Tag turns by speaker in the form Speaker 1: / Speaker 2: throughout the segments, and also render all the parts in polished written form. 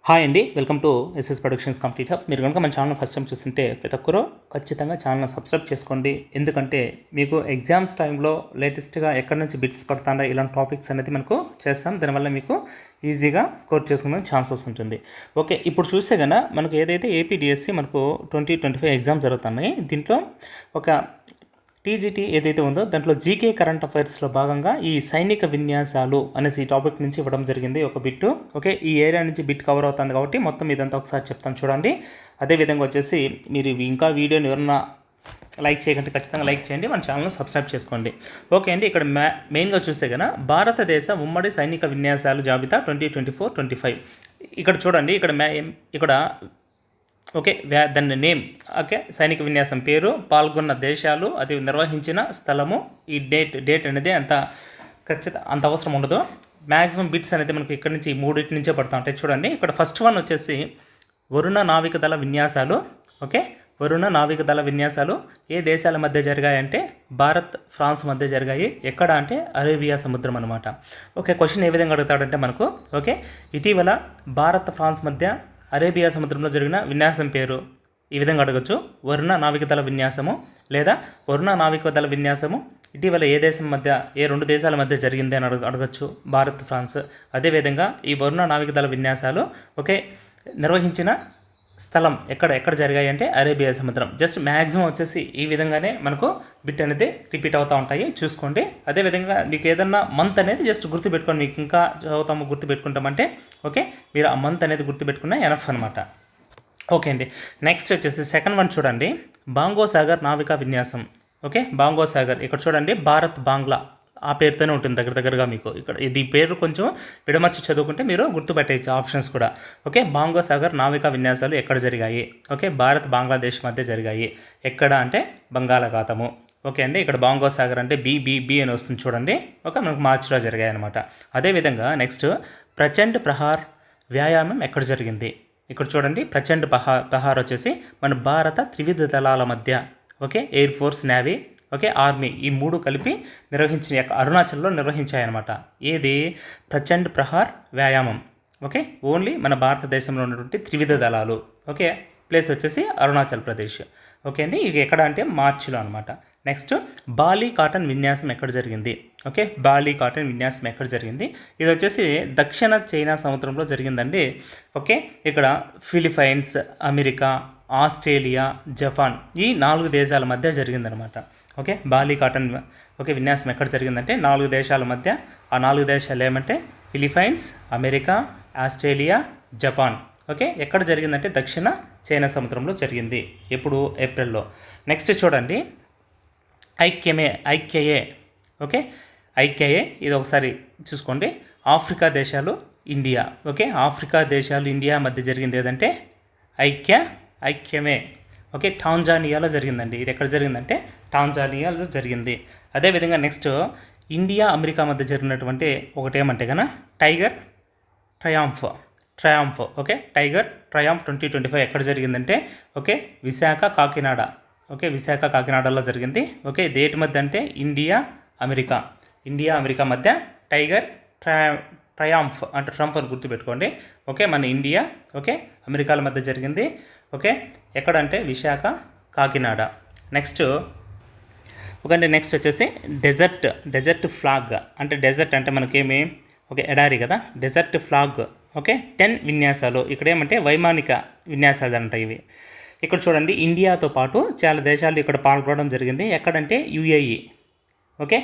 Speaker 1: Hi అండి, welcome to SS productions complete hub. మీరు కనుక మన ఛానల్ ఫస్ట్ టైం చూస్తుంటే ప్రతి ఒక్కరూ ఖచ్చితంగా ఛానల్ సబ్స్క్రైబ్ చేసుకోండి. ఎందుకంటే మీకు ఎగ్జామ్స్ టైంలో లేటెస్ట్గా ఎక్కడి నుంచి బిట్స్ పడతాడో ఇలాంటి టాపిక్స్ అనేది మనకు చేస్తాం. దానివల్ల మీకు ఈజీగా స్కోర్ చేసుకునే ఛాన్సెస్ ఉంటుంది. ఓకే, ఇప్పుడు చూస్తే కనుక మనకు ఏదైతే ఏపీడిఎస్సి మనకు 2025 ఎగ్జామ్స్ జరుగుతున్నాయి. దీంట్లో ఒక టీజీటీ ఏదైతే ఉందో దాంట్లో జీకే కరెంట్ అఫైర్స్లో భాగంగా ఈ సైనిక విన్యాసాలు అనేసి ఈ టాపిక్ నుంచి ఇవ్వడం జరిగింది ఒక బిట్టు. ఓకే, ఈ ఏరియా నుంచి బిట్ కవర్ అవుతుంది కాబట్టి మొత్తం ఇదంతా ఒకసారి చెప్తాను చూడండి. అదేవిధంగా వచ్చేసి మీరు ఇంకా వీడియోని ఎవరన్నా లైక్ చేయకంటే ఖచ్చితంగా లైక్ చేయండి, మన ఛానల్ని సబ్స్క్రైబ్ చేసుకోండి. ఓకే అండి, ఇక్కడ మెయిన్గా చూస్తే కనుక భారతదేశ ఉమ్మడి సైనిక విన్యాసాలు జాబితా 2024-25 ఇక్కడ చూడండి. ఇక్కడ ఓకే దాని నేమ్, ఓకే సైనిక విన్యాసం పేరు, పాల్గొన్న దేశాలు, అది నిర్వహించిన స్థలము, ఈ డేట్ అనేది అంత అవసరం ఉండదు. మ్యాక్సిమం బిట్స్ అనేది మనకు ఇక్కడ నుంచి మూడింటి నుంచే పడుతూ ఉంటాయి. చూడండి, ఇక్కడ ఫస్ట్ వన్ వచ్చేసి వరుణ నావికదళ విన్యాసాలు. ఓకే, వరుణ నావికదళ విన్యాసాలు ఏ దేశాల మధ్య జరిగాయంటే భారత్ ఫ్రాన్స్ మధ్య జరిగాయి. ఎక్కడ అంటే అరేబియా సముద్రం అనమాట. ఓకే, క్వశ్చన్ ఏ విధంగా అడుగుతాడంటే మనకు, ఓకే ఇటీవల భారత్ ఫ్రాన్స్ మధ్య అరేబియా సముద్రంలో జరిగిన విన్యాసం పేరు ఈ విధంగా అడగచ్చు. వరుణ నావికదళ విన్యాసము లేదా వరుణ నావికదళ విన్యాసము ఇటీవల ఏ దేశం మధ్య, ఏ రెండు దేశాల మధ్య జరిగింది అని అడగచ్చు, భారత్ ఫ్రాన్స్. అదేవిధంగా ఈ వరుణ నావికదళ విన్యాసాలు ఓకే నిర్వహించిన స్థలం ఎక్కడ జరిగాయి అంటే అరేబియా సముద్రం. జస్ట్ మ్యాక్సిమం వచ్చేసి ఈ విధంగానే మనకు బిట్ అనేది రిపీట్ అవుతూ ఉంటాయి, చూసుకోండి. అదేవిధంగా మీకు ఏదన్నా మంత్ అనేది జస్ట్ గుర్తుపెట్టుకోండి. మీకు ఇంకా చదువుతాము గుర్తుపెట్టుకుంటామంటే ఓకే మీరు ఆ మంత్ అనేది గుర్తుపెట్టుకున్న ఎనఫ్ అనమాట. ఓకే అండి, నెక్స్ట్ వచ్చేసి సెకండ్ వన్ చూడండి, బాంగో సాగర్ నావికా విన్యాసం. ఓకే, బాంగో సాగర్ ఇక్కడ చూడండి, భారత్ బాంగ్లా ఆ పేరుతోనే ఉంటుంది దగ్గరగా మీకు. ఇక్కడ ఇది పేరు కొంచెం విడమర్చి చదువుకుంటే మీరు గుర్తుపెట్టేయచ్చు ఆప్షన్స్ కూడా. ఓకే, బాంగో సాగర్ నావికా విన్యాసాలు ఎక్కడ జరిగాయి? ఓకే, భారత్ బంగ్లాదేశ్ మధ్య జరిగాయి. ఎక్కడ అంటే బంగాళాఖాతము. ఓకే అండి, ఇక్కడ బాంగో సాగర్ అంటే బి అని వస్తుంది చూడండి. ఓకే, మనకు మార్చిలో జరిగాయి అనమాట. అదేవిధంగా నెక్స్ట్ ప్రచండ్ ప్రహార్ వ్యాయామం ఎక్కడ జరిగింది? ఇక్కడ చూడండి, ప్రచండ్ ప్రహార్ వచ్చేసి మన భారత త్రివిధ దళాల మధ్య, okay air force, navy, okay army, ఈ మూడు కలిపి నిర్వహించిన అరుణాచల్లో నిర్వహించాయన్నమాట. ఏది ప్రచండ్ ప్రహార్ వ్యాయామం. ఓకే, ఓన్లీ మన భారతదేశంలో ఉన్నటువంటి త్రివిధ దళాలు. ఓకే, ప్లేస్ వచ్చేసి అరుణాచల్ ప్రదేశ్. ఓకే అండి, ఇది ఎక్కడ అంటే మార్చిలో అనమాట. నెక్స్ట్ బాలీ కాటన్ విన్యాసం ఎక్కడ జరిగింది? ఓకే, బాలీ కాటన్ విన్యాసం ఎక్కడ జరిగింది? ఇది వచ్చేసి దక్షిణ చైనా సముద్రంలో జరిగిందండి. ఓకే, ఇక్కడ ఫిలిప్పైన్స్, అమెరికా, ఆస్ట్రేలియా, జపాన్ ఈ 4 దేశాల మధ్య జరిగిందనమాట. ఓకే, బాలీ కాటన్ ఓకే విన్యాసం ఎక్కడ జరిగిందంటే 4 దేశాల మధ్య. ఆ 4 దేశాలు ఏమంటే Philippines, America, Australia, Japan. Okay, ఎక్కడ జరిగిందంటే దక్షిణ చైనా సముద్రంలో జరిగింది. ఎప్పుడు? ఏప్రిల్లో. నెక్స్ట్ చూడండి, ఐక్యఏ. ఓకే, ఐక్యఏ ఇది ఒకసారి చూసుకోండి. ఆఫ్రికా దేశాలు, ఇండియా. ఓకే, ఆఫ్రికా దేశాలు, ఇండియా మధ్య జరిగింది ఏదంటే ఐక్యమే. ఓకే, టాంజానియాలో జరిగిందండి. ఇది ఎక్కడ జరిగిందంటే టాంజానియాలో జరిగింది. అదేవిధంగా నెక్స్ట్ ఇండియా అమెరికా మధ్య జరిగినటువంటి ఒకటేమంటే కనుక tiger triumph. Okay, tiger triumph 2025 ఎక్కడ జరిగిందంటే ఓకే విశాఖ కాకినాడ. ఓకే, విశాఖ కాకినాడలో జరిగింది. ఓకే, దేటి మధ్య అంటే ఇండియా అమెరికా మధ్య టైగర్ ట్రయాంఫ్ అంటే ట్రంప్ అని గుర్తుపెట్టుకోండి. ఓకే, మన ఇండియా ఓకే అమెరికాల మధ్య జరిగింది. ఓకే, ఎక్కడంటే విశాఖ కాకినాడ. నెక్స్ట్ నెక్స్ట్ వచ్చేసి డెజర్ట్ ఫ్లాగ్ అంటే డెజర్ట్ అంటే మనకేమి ఓకే ఎడారి కదా, డెజర్ట్ ఫ్లాగ్. ఓకే, 10 విన్యాసాలు. ఇక్కడ ఏమంటే వైమానిక విన్యాసాలు అంట ఇవి. ఇక్కడ చూడండి, ఇండియాతో పాటు చాలా దేశాలు ఇక్కడ పాల్గొనడం జరిగింది. ఎక్కడంటే UAE. Okay,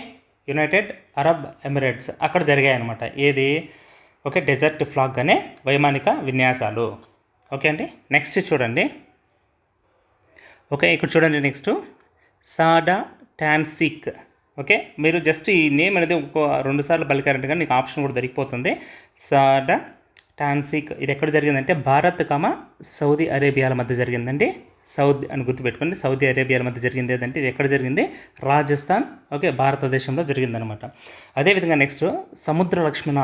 Speaker 1: United Arab Emirates అక్కడ జరిగాయి అనమాట. ఏది? ఓకే, డెజర్ట్ ఫ్లాగ్ అనే వైమానిక విన్యాసాలు. ఓకే అండి, నెక్స్ట్ చూడండి. ఓకే, ఇక్కడ చూడండి నెక్స్ట్ సాడా టాన్సిక్. ఓకే, మీరు జస్ట్ ఈ నేమ్ అనేది 2 సార్లు పలికారంటే కానీ నీకు ఆప్షన్ కూడా దొరికిపోతుంది. సాడా టాన్సిక్ ఇది ఎక్కడ జరిగిందంటే భారత్ సౌదీ అరేబియాల మధ్య జరిగిందండి. సౌదీ అని గుర్తుపెట్టుకోండి, సౌదీ అరేబియాల మధ్య జరిగింది ఏదంటే ఇది ఎక్కడ జరిగింది? రాజస్థాన్. ఓకే, భారతదేశంలో జరిగిందనమాట. అదేవిధంగా నెక్స్ట్ సముద్ర లక్ష్మణ.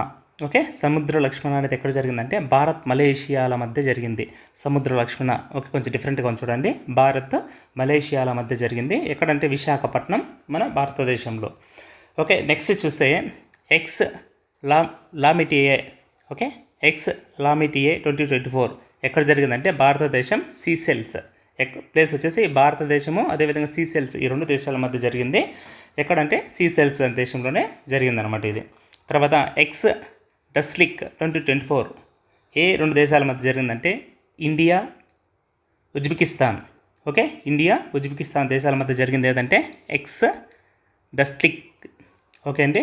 Speaker 1: ఓకే, సముద్ర లక్ష్మణ అనేది ఎక్కడ జరిగిందంటే భారత్ మలేషియాల మధ్య జరిగింది. సముద్ర లక్ష్మణ ఓకే కొంచెం డిఫరెంట్గా చూడండి, భారత్ మలేషియాల మధ్య జరిగింది. ఎక్కడంటే విశాఖపట్నం మన భారతదేశంలో. ఓకే, నెక్స్ట్ చూస్తే లామిటియే. ఓకే, ఎక్స్ లామిటియే 2024 ఎక్కడ జరిగిందంటే భారతదేశం సీసెల్స్ ప్లేస్ వచ్చేసి భారతదేశము అదేవిధంగా సీసెల్స్ ఈ రెండు దేశాల మధ్య జరిగింది. ఎక్కడంటే సీసెల్స్ అనే దేశంలోనే జరిగిందనమాట ఇది. తర్వాత ఎక్స్ డస్లిక్ 2024 ఏ రెండు దేశాల మధ్య జరిగిందంటే India Uzbekistan. Okay, India Uzbekistan దేశాల మధ్య జరిగింది ఏదంటే ఎక్స్ డస్లిక్. ఓకే అండి,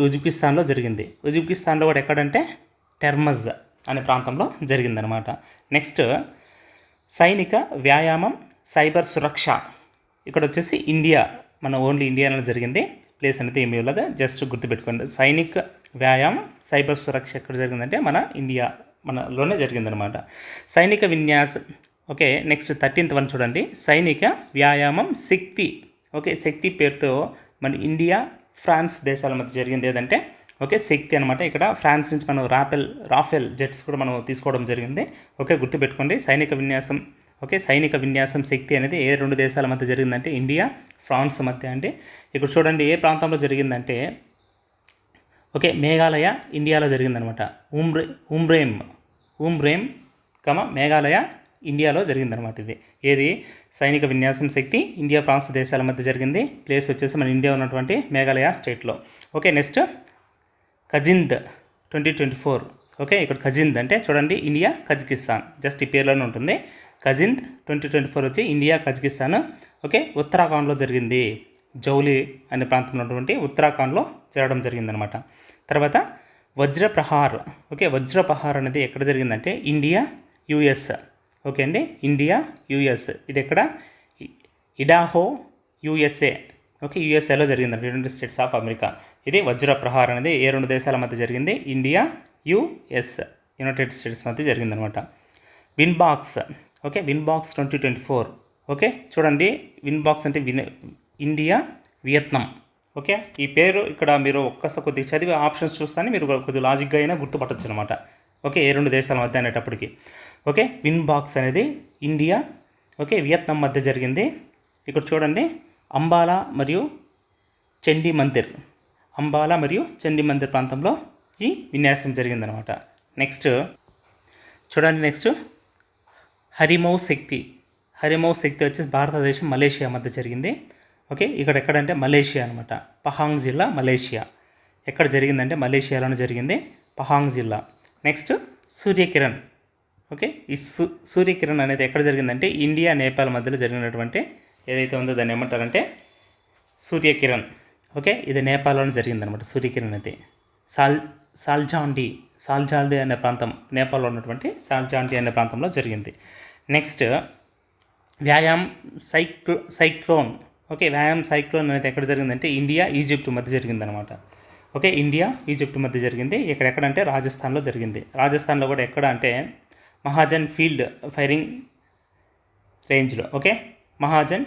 Speaker 1: ఉజ్బెకిస్తాన్లో జరిగింది. ఉజ్బెకిస్తాన్లో కూడా ఎక్కడంటే టెర్మజ్ అనే ప్రాంతంలో జరిగిందనమాట. నెక్స్ట్ సైనిక వ్యాయామం సైబర్ సురక్ష ఇక్కడ వచ్చేసి ఇండియా, మన ఓన్లీ ఇండియాలో జరిగింది. ప్లేస్ అనేది ఏమీ ఉండదు, జస్ట్ గుర్తుపెట్టుకోండి. సైనిక వ్యాయామం సైబర్ సురక్ష ఎక్కడ జరిగిందంటే మన ఇండియా మనలోనే జరిగిందనమాట. సైనిక విన్యాసం. ఓకే, నెక్స్ట్ 13th వన్ చూడండి. సైనిక వ్యాయామం శక్తి. ఓకే, శక్తి పేరుతో మన ఇండియా ఫ్రాన్స్ దేశాల మధ్య జరిగింది ఏదంటే ఓకే శక్తి అనమాట. ఇక్కడ ఫ్రాన్స్ నుంచి మనం రాఫెల్ జెట్స్ కూడా మనం తీసుకోవడం జరిగింది. ఓకే, గుర్తుపెట్టుకోండి సైనిక విన్యాసం. ఓకే, సైనిక విన్యాసం శక్తి అనేది ఏ రెండు దేశాల మధ్య జరిగిందంటే ఇండియా ఫ్రాన్స్ మధ్య అండి. ఇక్కడ చూడండి ఏ ప్రాంతంలో జరిగిందంటే ఓకే మేఘాలయ ఇండియాలో జరిగిందనమాట. ఉమ్రేమ్ మేఘాలయ ఇండియాలో జరిగిందనమాట. ఇది ఏది సైనిక విన్యాసం శక్తి ఇండియా ఫ్రాన్స్ దేశాల మధ్య జరిగింది. ప్లేస్ వచ్చేసి మన ఇండియా ఉన్నటువంటి మేఘాలయ స్టేట్లో. Okay, next కజింద్ 2024. ఓకే, ఇక్కడ కజింద్ అంటే చూడండి ఇండియా కజకిస్తాన్, జస్ట్ ఈ పేర్లోనే ఉంటుంది. కజింద్ 2024 వచ్చి ఇండియా కజకిస్తాన్. ఓకే, ఉత్తరాఖండ్లో జరిగింది. జౌలి అనే ప్రాంతంలో ఉన్నటువంటి ఉత్తరాఖండ్లో జరగడం జరిగిందనమాట. తర్వాత వజ్రప్రహార్. ఓకే, వజ్రప్రహార్ అనేది ఎక్కడ జరిగిందంటే ఇండియా యుఎస్. ఓకే అండి, ఇండియా యుఎస్ ఇది ఎక్కడ ఇడాహో యుఎస్ఏ. ఓకే, యుఎస్ఏలో జరిగిందండి, యునైటెడ్ స్టేట్స్ ఆఫ్ అమెరికా. ఇది వజ్రప్రహార్ అనేది ఏ రెండు దేశాల మధ్య జరిగింది ఇండియా యుఎస్ యునైటెడ్ స్టేట్స్ మధ్య జరిగిందనమాట. విన్బాక్స్. ఓకే, విన్బాక్స్ 2024. ఓకే, చూడండి విన్బాక్స్ అంటే ఇండియా వియత్నాం. ఓకే, ఈ పేరు ఇక్కడ మీరు ఒక్కసారి కొద్దిగా చదివి ఆప్షన్స్ చూస్తానే మీరు కొద్దిగా లాజిక్గా అయినా గుర్తుపట్టచ్చు అనమాట. ఓకే, ఏ రెండు దేశాల మధ్య అనేటప్పటికి. ఓకే, విన్బాక్స్ అనేది ఇండియా ఓకే వియత్నాం మధ్య జరిగింది. ఇక్కడ చూడండి అంబాలా మరియు చండీ మందిర్ ప్రాంతంలో ఈ విన్యాసం జరిగిందనమాట. నెక్స్ట్ చూడండి, నెక్స్ట్ హరిమౌ శక్తి వచ్చేసి భారతదేశం మలేషియా మధ్య జరిగింది. ఓకే, ఇక్కడ ఎక్కడంటే మలేషియా అనమాట, పహాంగ్ జిల్లా మలేషియా. ఎక్కడ జరిగిందంటే మలేషియాలోనే జరిగింది, పహాంగ్ జిల్లా. నెక్స్ట్ సూర్యకిరణ్. ఓకే, ఈ సూర్యకిరణ్ అనేది ఎక్కడ జరిగిందంటే ఇండియా నేపాల్ మధ్యలో జరిగినటువంటి ఏదైతే ఉందో దాన్ని ఏమంటారంటే సూర్యకిరణ్. ఓకే, ఇది నేపాల్లోనే జరిగిందనమాట సూర్యకిరణ్ అనేది. సాల్జాండి అనే ప్రాంతం, నేపాల్లో ఉన్నటువంటి సాల్జాండి అనే ప్రాంతంలో జరిగింది. నెక్స్ట్ వ్యాయామ్ సైక్లోన్. ఓకే, వ్యాయామ్ సైక్లోన్ అనేది ఎక్కడ జరిగిందంటే ఇండియా ఈజిప్ట్ మధ్య జరిగిందనమాట. ఓకే, ఇండియా ఈజిప్ట్ మధ్య జరిగింది. ఎక్కడంటే రాజస్థాన్లో జరిగింది. రాజస్థాన్లో కూడా ఎక్కడ అంటే మహాజన్ ఫీల్డ్ ఫైరింగ్ రేంజ్లో. ఓకే, మహాజన్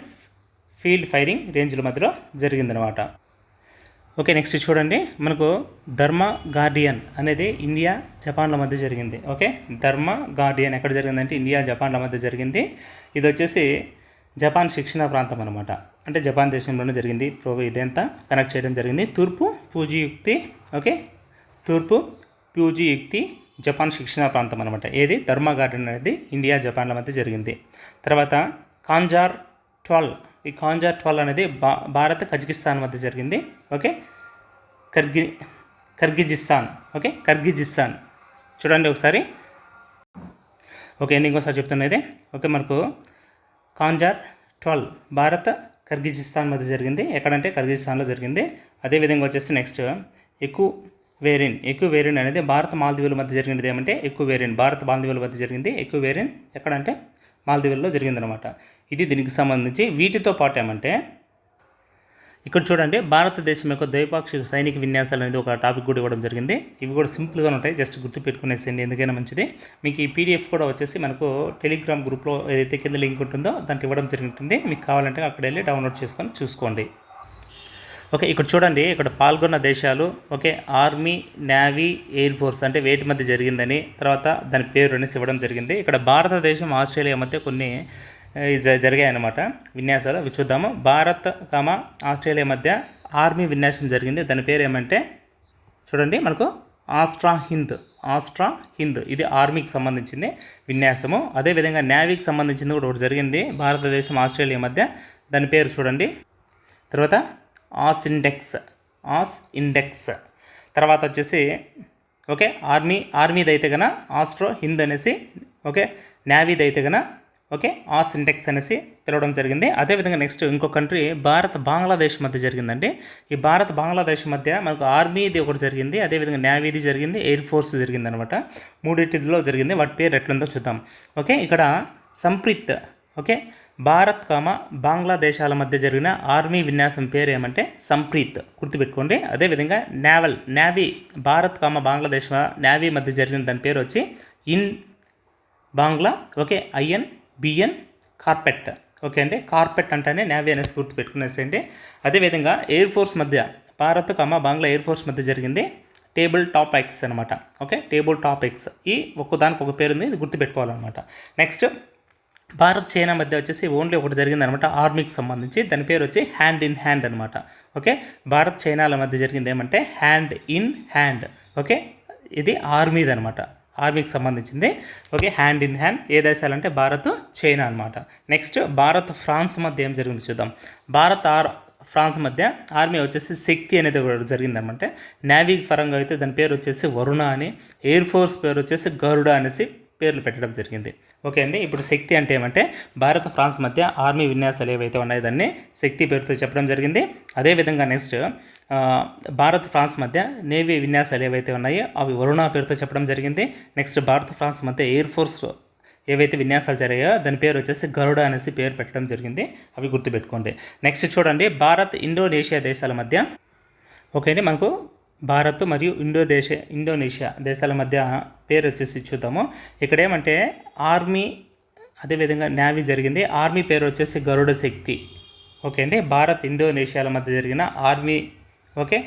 Speaker 1: ఫీల్డ్ ఫైరింగ్ రేంజ్ల మధ్యలో జరిగిందనమాట. ఓకే, నెక్స్ట్ చూడండి మనకు ధర్మ గార్డియన్ అనేది ఇండియా జపాన్ల మధ్య జరిగింది. ఓకే, ధర్మ గార్డియన్ ఎక్కడ జరిగిందంటే ఇండియా జపాన్ల మధ్య జరిగింది. ఇది వచ్చేసి జపాన్ శిక్షణ ప్రాంతం అనమాట, అంటే జపాన్ దేశంలోనే జరిగింది. ఇదంతా కనెక్ట్ చేయడం జరిగింది. తూర్పు పూజీ జపాన్ శిక్షణ ప్రాంతం అనమాట. ఏది ధర్మ గార్డెన్ అనేది ఇండియా జపాన్ల మధ్య జరిగింది. తర్వాత కాంజార్ 12. ఈ కాంజార్ 12 అనేది భారత్ కజకిస్తాన్ మధ్య జరిగింది. ఓకే, కర్గిజిస్తాన్. ఓకే, కర్గిజిస్తాన్ చూడండి ఒకసారి. ఓకే, ఇంకోసారి చెప్తున్నది. ఓకే, మనకు కాంజార్ 12 భారత్ కర్గిజిస్తాన్ మధ్య జరిగింది. ఎక్కడంటే కర్గిజిస్తాన్లో జరిగింది. అదేవిధంగా వచ్చేసి నెక్స్ట్ ఎక్యువేరిన్ అనేది భారత్ మాల్దీవుల మధ్య జరిగినది. ఏమంటే ఎక్యువేరిన్ భారత్ మాల్దీవుల మధ్య జరిగింది. ఎక్యువేరిన్ ఎక్కడంటే మాల్దీవుల్లో జరిగిందనమాట. ఇది దీనికి సంబంధించి. వీటితో పాటు ఏమంటే ఇక్కడ చూడండి భారతదేశం యొక్క ద్వైపాక్షిక సైనిక విన్యాసాలు అనేది ఒక టాపిక్ కూడా ఇవ్వడం జరిగింది. ఇవి కూడా సింపుల్గా ఉంటాయి, జస్ట్ గుర్తుపెట్టుకునేసేయండి, ఎందుకైనా మంచిది. మీకు ఈ పీడిఎఫ్ కూడా వచ్చేసి మనకు టెలిగ్రామ్ గ్రూప్లో ఏదైతే కింద లింక్ ఉంటుందో దాంట్లో ఇవ్వడం జరుగుతుంది. మీకు కావాలంటే అక్కడ వెళ్ళి డౌన్లోడ్ చేసుకొని చూసుకోండి. ఓకే, ఇక్కడ చూడండి ఇక్కడ పాల్గొన్న దేశాలు. Okay, army, navy, air force అంటే వేటి మధ్య జరిగిందని, తర్వాత దాని పేరు అనేసి ఇవ్వడం జరిగింది. ఇక్కడ భారతదేశం ఆస్ట్రేలియా మధ్య కొన్ని జరిగాయన్నమాట విన్యాసాలు. అవి చూద్దాము. భారత్ ఆస్ట్రేలియా మధ్య ఆర్మీ విన్యాసం జరిగింది. దాని పేరు ఏమంటే చూడండి మనకు ఆస్ట్రా హింద్ ఇది ఆర్మీకి సంబంధించింది విన్యాసము. అదేవిధంగా నేవీకి సంబంధించింది కూడా ఒకటి జరిగింది భారతదేశం ఆస్ట్రేలియా మధ్య, దాని పేరు చూడండి. తర్వాత ఆస్ ఇండెక్స్. తర్వాత వచ్చేసి ఓకే ఆర్మీది అయితే కన ఆస్ట్రో హింద్ అనేసి, ఓకే నేవీది అయితే కన ఓకే ఆస్ ఇండెక్స్ అనేసి పిలవడం జరిగింది. అదేవిధంగా నెక్స్ట్ ఇంకో కంట్రీ బంగ్లాదేశ్ మధ్య జరిగిందండి. ఈ బంగ్లాదేశ్ మధ్య మనకు ఆర్మీది ఒకటి జరిగింది, అదేవిధంగా నేవీది జరిగింది, ఎయిర్ ఫోర్స్ జరిగింది అనమాట. మూడింటిలో జరిగింది. వాటి పేరు ఎట్లుందో చూద్దాం. ఓకే ఇక్కడ సంప్రీత్, ఓకే భారత్ బంగ్లాదేశాల మధ్య జరిగిన ఆర్మీ విన్యాసం పేరు ఏమంటే సంప్రీత్, గుర్తుపెట్టుకోండి. అదేవిధంగా నేవీ భారత్ బంగ్లాదేశ్ నేవీ మధ్య జరిగిన దాని పేరు వచ్చి in Bangla, okay INBN carpet. Okay అండి, కార్పెట్ అంటేనే నేవీ అనేసి గుర్తుపెట్టుకునేసేయండి. అదేవిధంగా ఎయిర్ ఫోర్స్ మధ్య భారత్ బంగ్లా ఎయిర్ ఫోర్స్ మధ్య జరిగింది టేబుల్ టాప్ ఎక్స్ అనమాట. ఓకే టేబుల్ టాప్ ఎక్స్, ఈ ఒక్కదానికి ఒక పేరు ఉంది, ఇది గుర్తుపెట్టుకోవాలన్నమాట. నెక్స్ట్ భారత్ చైనా మధ్య వచ్చేసి ఓన్లీ ఒకటి జరిగిందనమాట ఆర్మీకి సంబంధించి, దాని పేరు వచ్చి హ్యాండ్ ఇన్ హ్యాండ్ అనమాట. ఓకే భారత్ చైనాల మధ్య జరిగింది ఏమంటే హ్యాండ్ ఇన్ హ్యాండ్. ఓకే ఇది ఆర్మీది అనమాట, ఆర్మీకి సంబంధించింది. ఓకే హ్యాండ్ ఇన్ హ్యాండ్ ఏ దేశాలంటే భారత్ చైనా అనమాట. నెక్స్ట్ భారత్ ఫ్రాన్స్ మధ్య ఏం జరిగింది చూద్దాం. ఫ్రాన్స్ మధ్య ఆర్మీ వచ్చేసి శక్తి అనేది జరిగిందనమాట. నేవీ పరంగా అయితే దాని పేరు వచ్చేసి వరుణ అని, ఎయిర్ ఫోర్స్ పేరు వచ్చేసి గరుడ అనేసి పేర్లు పెట్టడం జరిగింది. ఓకే అండి, ఇప్పుడు శక్తి అంటే ఏమంటే భారత్ ఫ్రాన్స్ మధ్య ఆర్మీ విన్యాసాలు ఏవైతే ఉన్నాయో దాన్ని శక్తి పేరుతో చెప్పడం జరిగింది. అదేవిధంగా నెక్స్ట్ భారత్ ఫ్రాన్స్ మధ్య నేవీ విన్యాసాలు ఏవైతే ఉన్నాయో అవి వరుణ పేరుతో చెప్పడం జరిగింది. నెక్స్ట్ భారత్ ఫ్రాన్స్ మధ్య ఎయిర్ ఫోర్స్ ఏవైతే విన్యాసాలు జరిగాయో దాని పేరు వచ్చేసి గరుడ అనేసి పేరు పెట్టడం జరిగింది, అవి గుర్తుపెట్టుకోండి. నెక్స్ట్ చూడండి భారత్ ఇండోనేషియా దేశాల మధ్య, ఓకే అండి మనకు భారత్ మరియు ఇండోనేషియా దేశాల మధ్య పేరు వచ్చేసి చూద్దాము. ఇక్కడ ఏమంటే ఆర్మీ అదేవిధంగా నేవీ జరిగింది, ఆర్మీ పేరు వచ్చేసి గరుడ శక్తి. ఓకే అండి భారత్ ఇండోనేషియాల మధ్య జరిగిన ఆర్మీ ఓకే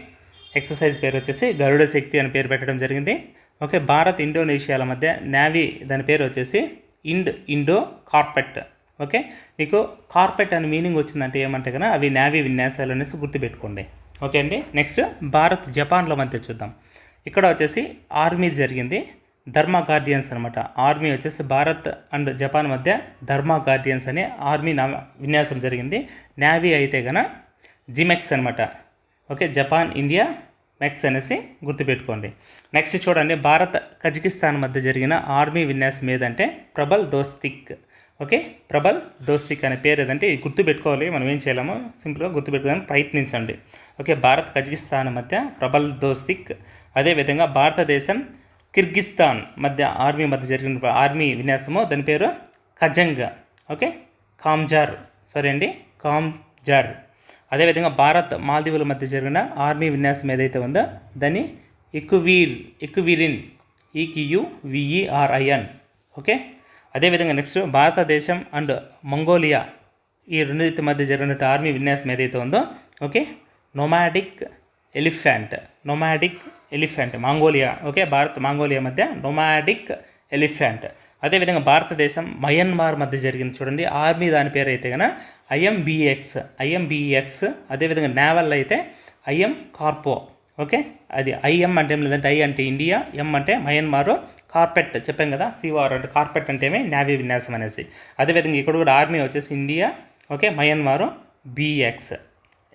Speaker 1: ఎక్సర్సైజ్ పేరు వచ్చేసి గరుడ శక్తి అని పేరు పెట్టడం జరిగింది. ఓకే భారత్ ఇండోనేషియాల మధ్య నేవీ దాని పేరు వచ్చేసి ఇండో కార్పెట్. ఓకే మీకు కార్పెట్ అని మీనింగ్ వచ్చిందంటే ఏమంటే కన్నా అవి నేవీ విన్యాసాలు అనేసి గుర్తుపెట్టుకోండి. ఓకే అండి నెక్స్ట్ భారత్ జపాన్ల మధ్య చూద్దాం. ఇక్కడ వచ్చేసి ఆర్మీ జరిగింది ధర్మా గార్డియన్స్ అనమాట. ఆర్మీ వచ్చేసి భారత్ అండ్ జపాన్ మధ్య ధర్మా గార్డియన్స్ అనే ఆర్మీ విన్యాసం జరిగింది. నేవీ అయితే గన జిమెక్స్ అనమాట. ఓకే జపాన్ ఇండియా మెక్స్ అనేసి గుర్తుపెట్టుకోండి. నెక్స్ట్ చూడండి భారత్ కజకిస్తాన్ మధ్య జరిగిన ఆర్మీ విన్యాసం ఏదంటే ప్రబల్ దోస్తిక్. ఓకే ప్రబల్ దోస్తిక్ అనే పేరు ఏదంటే ఇది గుర్తుపెట్టుకోవాలి, మనం ఏం చేయలేము, సింపుల్గా గుర్తుపెట్టుకోవడానికి ప్రయత్నించండి. ఓకే భారత్ కజకిస్తాన్ మధ్య ప్రబల్ దోస్తిక్. అదేవిధంగా భారతదేశం కిర్గిస్తాన్ మధ్య ఆర్మీ మధ్య జరిగిన ఆర్మీ విన్యాసము దాని పేరు కజంగ్. ఓకే కామ్జార్ అదేవిధంగా భారత్ మాల్దీవుల మధ్య జరిగిన ఆర్మీ విన్యాసం ఏదైతే ఉందో దాన్ని ఇక్విరిన్ EQUVERIN. ఓకే అదేవిధంగా నెక్స్ట్ భారతదేశం అండ్ మంగోలియా ఈ రెండింటి మధ్య జరిగినట్టు ఆర్మీ విన్యాసం ఏదైతే ఉందో okay nomadic elephant Mongolia. Okay Bharat Mongolia మధ్య నొమాడిక్ ఎలిఫెంట్. అదేవిధంగా భారతదేశం మయన్మార్ మధ్య జరిగింది చూడండి ఆర్మీ దాని పేరు అయితే కనుక IMBEX. అదేవిధంగా నేవల్ అయితే IM కార్పో. ఓకే అది IM అంటే ఏం లేదంటే I అంటే ఇండియా, M అంటే మయన్మార్, కార్పెట్ చెప్పాం కదా COR అంటే కార్పెట్ అంటే ఏమి నేవీ విన్యాసం అనేసి. అదేవిధంగా ఇక్కడ కూడా ఆర్మీ వచ్చేసి India, okay Myanmar BX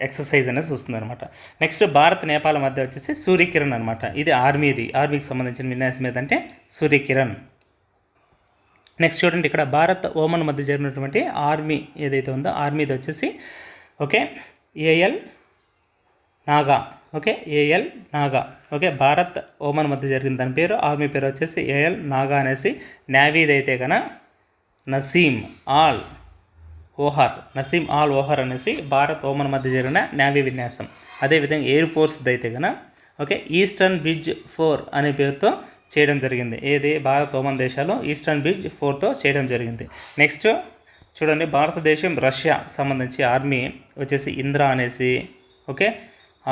Speaker 1: exercise అనేది వస్తుంది అనమాట. నెక్స్ట్ భారత్ నేపాల్ మధ్య వచ్చేసి సూర్యకిరణ్ అనమాట. ఇది ఆర్మీకి సంబంధించిన విన్యాసం ఏదంటే సూర్యకిరణ్. నెక్స్ట్ చూడండి ఇక్కడ భారత్ ఓమన్ మధ్య జరిగినటువంటి ఆర్మీ ఏదైతే ఉందో ఆర్మీది వచ్చేసి ఓకే AL నాగా. ఓకే భారత్ ఓమన్ మధ్య జరిగిన దాని పేరు ఆర్మీ పేరు వచ్చేసి AL నాగా అనేసి. నేవీది అయితే కనుక నసీమ్ ఆల్ ఓహర్ అనేసి భారత్ ఓమన్ మధ్య జరిగిన నేవీ విన్యాసం. అదేవిధంగా ఎయిర్ ఫోర్స్ది అయితే కనుక ఓకే ఈస్టర్న్ బ్రిడ్జ్ 4 అనే పేరుతో చేయడం జరిగింది. ఏది భారత్ ఓమన్ దేశాలు ఈస్టర్న్ బ్రిడ్జ్ 4తో చేయడం జరిగింది. నెక్స్ట్ చూడండి భారతదేశం రష్యా సంబంధించి ఆర్మీ వచ్చేసి ఇంద్రా అనేసి. ఓకే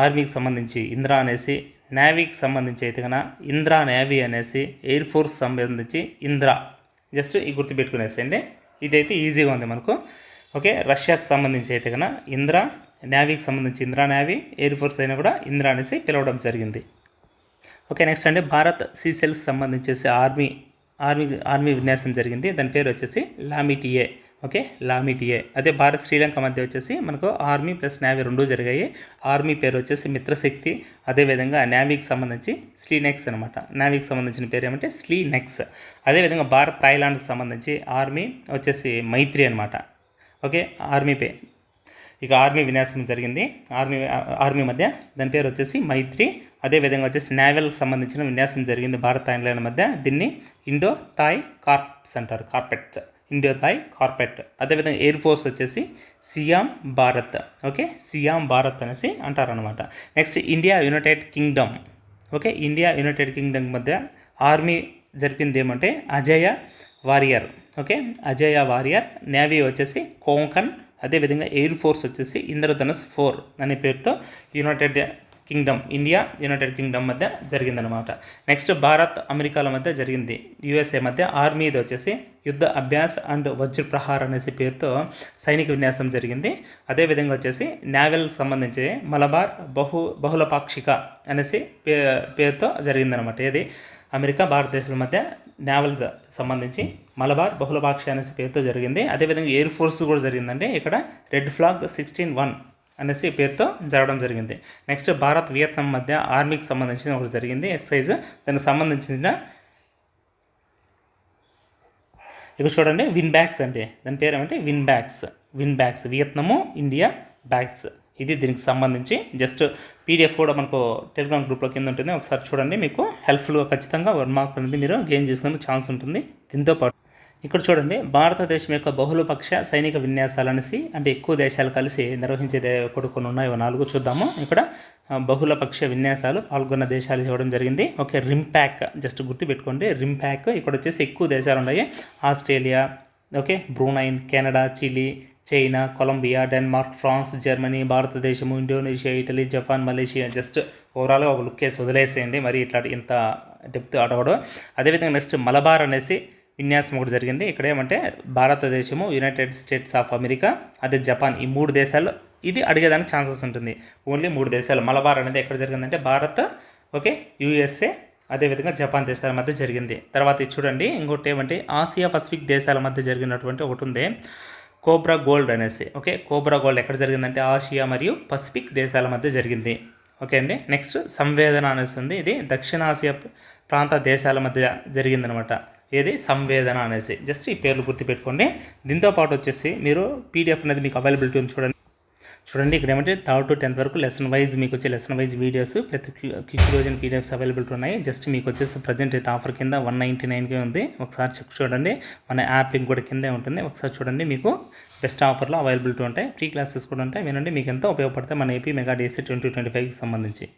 Speaker 1: ఆర్మీకి సంబంధించి ఇంద్రా అనేసి, నేవీకి సంబంధించి అయితే కనుక ఇంద్రా నేవీ అనేసి, ఎయిర్ ఫోర్స్ సంబంధించి ఇంద్రా. జస్ట్ ఈ గుర్తుపెట్టుకునేసేయండి, ఇదైతే ఈజీగా ఉంది మనకు. ఓకే రష్యాకి సంబంధించి అయితే కనుక ఇంద్రా, నేవీకి సంబంధించి ఇంద్రా నేవీ, ఎయిర్ ఫోర్స్ అయినా కూడా ఇంద్రా అనేసి పిలవడం జరిగింది. ఓకే, నెక్స్ట్ అండి భారత్ సీసెల్స్ సంబంధించేసి ఆర్మీ విన్యాసం జరిగింది. దాని పేరు వచ్చేసి లామిటియే. ఓకే, లామిటియే. అదే భారత్ శ్రీలంక మధ్య వచ్చేసి మనకు ఆర్మీ ప్లస్ నేవీ రెండూ జరిగాయి. ఆర్మీ పేరు వచ్చేసి మిత్రశక్తి, అదేవిధంగా నేవీకి సంబంధించి స్లీనెక్స్ అనమాట. నేవీకి సంబంధించిన పేరు ఏమంటే స్లీనెక్స్. అదేవిధంగా భారత్ థాయిలాండ్కి సంబంధించి ఆర్మీ వచ్చేసి మైత్రి అనమాట. ఓకే, ఇక ఆర్మీ విన్యాసం జరిగింది ఆర్మీ మధ్య, దాని పేరు వచ్చేసి మైత్రి. అదేవిధంగా వచ్చేసి నేవల్కి సంబంధించిన విన్యాసం జరిగింది భారత్ థాయిలాండ్ మధ్య. దీన్ని ఇండో థాయ్ కార్ప్స్ అంటారు, ఇండో థాయ్ కార్పెట్. అదేవిధంగా ఎయిర్ ఫోర్స్ వచ్చేసి Siam Bharat. Okay, Siam Bharat అనేసి అంటారనమాట. Next India United Kingdom. Okay, India United Kingdom మధ్య ఆర్మీ జరిపింది ఏమంటే Ajaya warrior. Okay, Ajaya warrior. Navy వచ్చేసి కోంకన్. అదేవిధంగా ఎయిర్ ఫోర్స్ వచ్చేసి ఇంద్రధనుస్ 4 అనే పేరుతో ఇండియా యునైటెడ్ కింగ్డమ్ మధ్య జరిగిందనమాట. నెక్స్ట్ భారత్ అమెరికాల మధ్య జరిగింది, యుఎస్ఏ మధ్య. ఆర్మీది వచ్చేసి యుద్ధ అభ్యాస్ అండ్ వజ్రప్రహార్ అనేసి పేరుతో సైనిక విన్యాసం జరిగింది. అదేవిధంగా వచ్చేసి నేవల్కి సంబంధించి మలబార్ బహుళపాక్షిక అనేసి పేరుతో జరిగిందనమాట. ఏది అమెరికా భారతదేశాల మధ్య నేవల్ సంబంధించి మలబార్ బహుళపాక్షి అనేసి పేరుతో జరిగింది. అదేవిధంగా ఎయిర్ ఫోర్స్ కూడా జరిగిందండి. ఇక్కడ రెడ్ ఫ్లాగ్ 16-1 అనేసి పేరుతో జరగడం జరిగింది. నెక్స్ట్ భారత్ వియత్నాం మధ్య ఆర్మీకి సంబంధించిన ఒకటి జరిగింది ఎక్సైజ్. దానికి సంబంధించిన ఇక్కడ చూడండి విన్ బ్యాగ్స్ అంటే దాని పేరు ఏమంటే win bags Vietnam India bags. ఇది దీనికి సంబంధించి జస్ట్ పీడిఎఫ్ కూడా మనకు టెలిగ్రామ్ గ్రూప్లో కింద ఉంటుంది, ఒకసారి చూడండి. మీకు హెల్ప్ఫుల్గా ఖచ్చితంగా 1 మార్క్ అనేది మీరు గెయిన్ చేసుకునే ఛాన్స్ ఉంటుంది. దీంతో పాటు ఇక్కడ చూడండి భారతదేశం యొక్క బహుళపక్ష సైనిక విన్యాసాలు అనేసి, అంటే ఎక్కువ దేశాలు కలిసి నిర్వహించేది కొన్ని ఉన్నాయి, 4 చూద్దాము. ఇక్కడ బహుళపక్ష విన్యాసాలు పాల్గొన్న దేశాలు ఇవ్వడం జరిగింది. ఓకే, రింప్యాక్ జస్ట్ గుర్తుపెట్టుకోండి, రింప్యాక్. ఇక్కడ వచ్చేసి ఎక్కువ దేశాలు ఉన్నాయి, Australia, okay, Brunei, Canada, Chile, China, Colombia, Denmark, France, Germany, భారతదేశము, Indonesia, Italy, Japan, Malaysia. Just ఓవరాల్గా ఒక లుక్ వేసి వదిలేసేయండి, మరి ఇట్లా ఇంత డెప్త్ అడగడం. అదేవిధంగా నెక్స్ట్ మలబార్ అనేసి విన్యాసం ఒకటి జరిగింది. ఇక్కడ ఏమంటే భారతదేశము, యునైటెడ్ స్టేట్స్ ఆఫ్ అమెరికా, అదే జపాన్, ఈ 3 దేశాలు ఇది అడిగేదానికి ఛాన్సెస్ ఉంటుంది. ఓన్లీ 3 దేశాలు. మలబార్ అనేది ఎక్కడ జరిగిందంటే భారత్, ఓకే, యుఎస్ఏ, అదేవిధంగా జపాన్ దేశాల మధ్య జరిగింది. తర్వాత ఇది చూడండి, ఇంకోటి ఏమంటే ఆసియా పసిఫిక్ దేశాల మధ్య జరిగినటువంటి ఒకటి ఉంది, కోబ్రా గోల్డ్ అనేసి. ఓకే, కోబ్రా గోల్డ్ ఎక్కడ జరిగిందంటే ఆసియా మరియు పసిఫిక్ దేశాల మధ్య జరిగింది. ఓకే అండి. నెక్స్ట్ సంవేదన అనేసి ఉంది, ఇది దక్షిణాసియా ప్రాంత దేశాల మధ్య జరిగిందనమాట. ఏది సంవేదన అనేసి. జస్ట్ ఈ పేర్లు గుర్తుపెట్టుకోండి. దీంతో పాటు వచ్చేసి మీరు పీడిఎఫ్ అనేది మీకు అవైలబిలిటీ ఉంది చూడండి. ఇక్కడ ఏమంటే 3rd to 10th వరకు లెసన్ వైజ్ మీకు వచ్చే లెసన్ వైజ్ వీడియోస్ ప్రతి క్విక్ రోజన్ పీడిఎఫ్స్ అవైలబిలిటీ ఉన్నాయి. జస్ట్ మీకు వచ్చేసి ప్రజెంట్ అయితే ఆఫర్ కింద 199కే ఉంది. ఒకసారి చెక్ చూడండి, మన యాప్ లింక్ కూడా కిందే ఉంటుంది, ఒకసారి చూడండి. మీకు బెస్ట్ ఆఫర్లో అవైలబిలిటీ ఉంటాయి, ఫ్రీ క్లాసెస్ కూడా ఉంటాయి. వినండి, మీకు ఎంతో ఉపయోగపడతాయి మన ఏపీ మెగా డిఎస్సీ 2025కి సంబంధించి.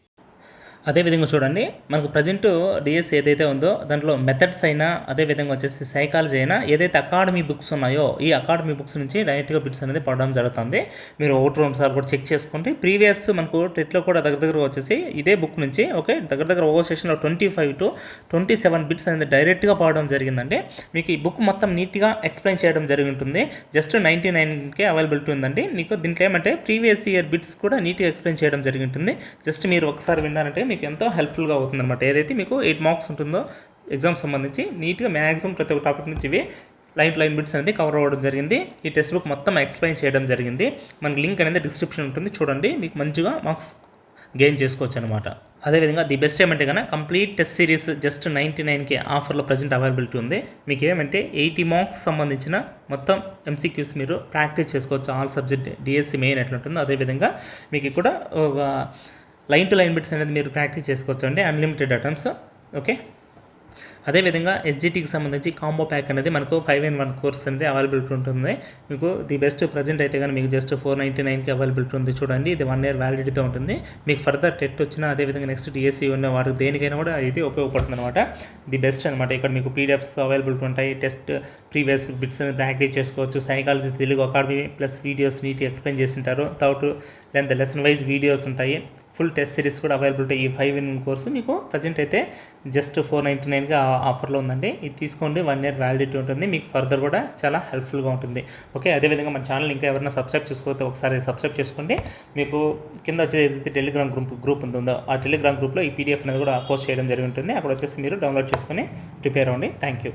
Speaker 1: అదేవిధంగా చూడండి, మనకు ప్రజెంట్ డిఎస్సి ఏదైతే ఉందో దాంట్లో మెథడ్స్ అయినా, అదేవిధంగా వచ్చేసి సైకాలజీ అయినా, ఏదైతే అకాడమీ బుక్స్ ఉన్నాయో ఈ అకాడమీ బుక్స్ నుంచి డైరెక్ట్గా బిట్స్ అనేది పడడం జరుగుతుంది. మీరు 1-2 సార్లు కూడా చెక్ చేసుకోండి. ప్రీవియస్ మనకు టెట్లో కూడా దగ్గర వచ్చేసి ఇదే బుక్ నుంచి ఓకే దగ్గర ఓ సెషన్లో 25 to 27 బిట్స్ అనేది డైరెక్ట్గా పడడం జరిగిందండి. మీకు ఈ బుక్ మొత్తం నీట్గా ఎక్స్ప్లెయిన్ చేయడం జరిగి ఉంటుంది. జస్ట్ 99కే అవైలబిలిటీ ఉందండి. మీకు దీంట్లో ఏమంటే ప్రీవియస్ ఇయర్ బిట్స్ కూడా నీట్గా ఎక్స్ప్లెయిన్ చేయడం జరిగి ఉంటుంది. జస్ట్ మీరు ఒకసారి విన్నారంటే మీకు ఎంతో హెల్ప్ఫుల్గా అవుతుంది అనమాట. ఏదైతే మీకు 8 మార్క్స్ ఉంటుందో ఎగ్జామ్ సంబంధించి నీట్గా మ్యాక్సిమం ప్రతి ఒక్క టాపిక్ నుంచి ఇవి లైన్ బిట్స్ అనేది కవర్ అవ్వడం జరిగింది. ఈ టెక్స్ట్ బుక్ మొత్తం ఎక్స్ప్లెయిన్ చేయడం జరిగింది. మనకి లింక్ అనేది డిస్క్రిప్షన్ ఉంటుంది, చూడండి. మీకు మంచిగా మార్క్స్ గెయిన్ చేసుకోవచ్చు అనమాట. అదేవిధంగా ది బెస్ట్ ఏమంటే కన్నా కంప్లీట్ టెస్ట్ సిరీస్ జస్ట్ 99కే ఆఫర్లో ప్రజెంట్ అవైలబిలిటీ ఉంది. మీకు ఏమంటే 80 మార్క్స్ సంబంధించిన మొత్తం ఎంసీక్యూస్ మీరు ప్రాక్టీస్ చేసుకోవచ్చు. ఆల్ సబ్జెక్ట్ డిఎస్సి మెయిన్ ఎట్లా ఉంటుందో అదేవిధంగా మీకు కూడా ఒక లైన్ టు లైన్ బిట్స్ అనేది మీరు ప్రాక్టీస్ చేసుకోవచ్చు అండి, అన్లిమిటెడ్ అటెంప్ట్స్. ఓకే, అదేవిధంగా ఎస్జిటికి సంబంధించి కాంబో ప్యాక్ అనేది మనకు 5-in-1 కోర్స్ అనేది అవైలబిలిటీ ఉంటుంది. మీకు ది బెస్ట్ ప్రజెంట్ అయితే కానీ మీకు జస్ట్ 499కి అవైలబిలిటీ ఉంది. చూడండి, ఇది 1 year వ్యాలిడిటీతో ఉంటుంది. మీకు ఫర్దర్ టెట్ వచ్చినా అదేవిధంగా నెక్స్ట్ డిఎస్సి ఉన్న వాటికి దేనికైనా కూడా ఇది ఉపయోగపడుతుంది అనమాట. ది బెస్ట్ అనమాట. ఇక్కడ మీకు పీడిఎఫ్స్ అవైలబిలిటీ ఉంటాయి, టెస్ట్ ప్రీవియస్ బిట్స్ అనేది ప్రాక్టీస్ చేసుకోవచ్చు. Psychology Telugu academy plus videos నీట్గా ఎక్స్ప్లెయిన్ చేసింటారు. Thought length lesson wise videos ఉంటాయి. ఫుల్ టెస్ట్ సిరీస్ కూడా అవైలబిలిటీ. ఈ 5-in కోర్సు మీకు ప్రజెంట్ అయితే జస్ట్ 499గా ఆఫర్లో ఉందండి. ఇది తీసుకోండి, 1 year వ్యాలిడిటీ ఉంటుంది. మీకు ఫర్దర్ కూడా చాలా హెల్ప్ఫుల్గా ఉంటుంది. ఓకే, అదేవిధంగా మన ఛానల్ ఇంకా ఎవరైనా సబ్స్క్రైబ్ చేసుకోకపోతే ఒకసారి సబ్స్క్రైబ్ చేసుకోండి. మీకు కింద వచ్చేది టెలిగ్రామ్ గ్రూప్ ఉంటుందో ఆ టెలిగ్రామ్ గ్రూప్లో ఈ పీడిఎఫ్ అనేది కూడా పోస్ట్ చేయడం జరిగి ఉంటుంది. అక్కడ వచ్చేసి మీరు డౌన్లోడ్ చేసుకొని ప్రిపేర్ అవ్వండి. Thank you.